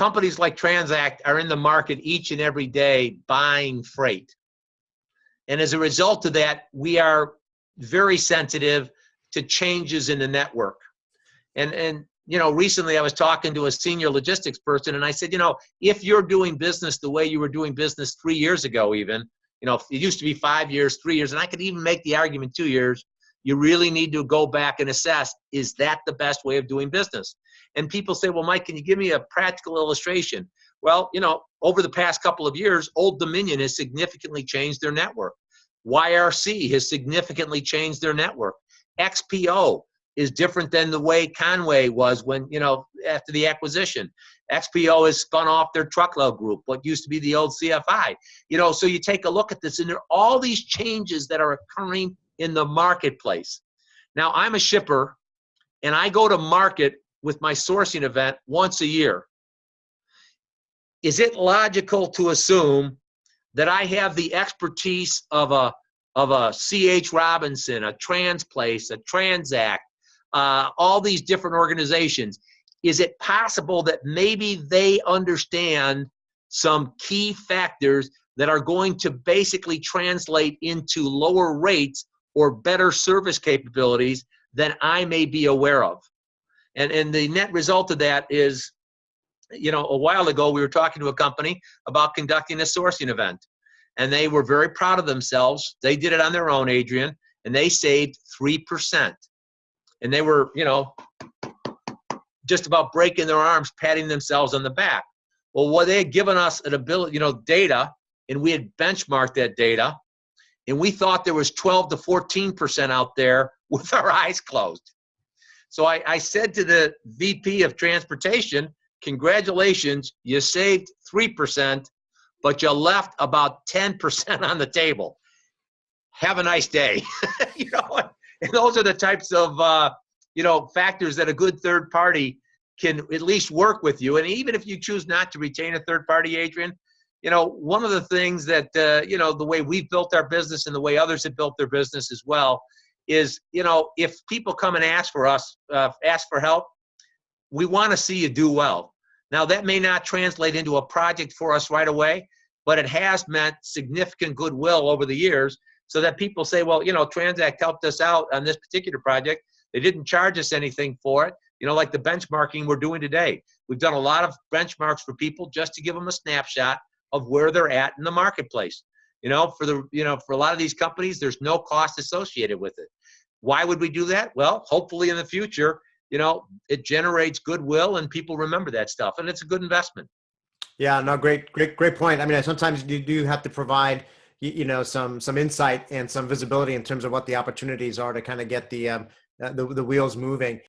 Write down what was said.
companies like TranzAct are in the market each and every day buying freight. And as a result of that, we are very sensitive to changes in the network. And you know, recently I was talking to a senior logistics person, and I said, you know, if you're doing business the way you were doing business 3 years ago, even, you know, it used to be 5 years, 3 years, and I could even make the argument 2 years, you really need to go back and assess, is that the best way of doing business? And people say, well, Mike, can you give me a practical illustration? Well, you know, over the past couple of years, Old Dominion has significantly changed their network. YRC has significantly changed their network. XPO is different than the way Conway was when, you know, after the acquisition. XPO has spun off their Truckload group, what used to be the old CFI. You know, so you take a look at this, and there are all these changes that are occurring in the marketplace. Now, I'm a shipper, and I go to market with my sourcing event once a year. Is it logical to assume that I have the expertise of a C.H. Robinson, a Transplace, a TranzAct, all these different organizations? Is it possible that maybe they understand some key factors that are going to basically translate into lower rates or better service capabilities than I may be aware of? And the net result of that is, you know, a while ago we were talking to a company about conducting a sourcing event, and they were very proud of themselves. They did it on their own, Adrian, and they saved 3%. And they were, you know, just about breaking their arms, patting themselves on the back. Well, they had given us an ability, you know, data, and we had benchmarked that data, and we thought there was 12 to 14% out there with our eyes closed. So I said to the VP of Transportation, congratulations, you saved 3%, but you left about 10% on the table. Have a nice day. You know, and those are the types of, you know, factors that a good third party can at least work with you. And even if you choose not to retain a third party, Adrian, you know, one of the things that, you know, the way we've built our business and the way others have built their business as well is, you know, if people come and ask for us, ask for help, we want to see you do well. Now, that may not translate into a project for us right away, but it has meant significant goodwill over the years so that people say, well, you know, TranzAct helped us out on this particular project. They didn't charge us anything for it. You know, like the benchmarking we're doing today. We've done a lot of benchmarks for people just to give them a snapshot of where they're at in the marketplace. You know, for a lot of these companies, there's no cost associated with it. Why would we do that? Well, hopefully in the future, you know, it generates goodwill and people remember that stuff, and it's a good investment. Yeah, no, great point. I mean, sometimes you do have to provide, you know, some insight and some visibility in terms of what the opportunities are to kind of get the wheels moving.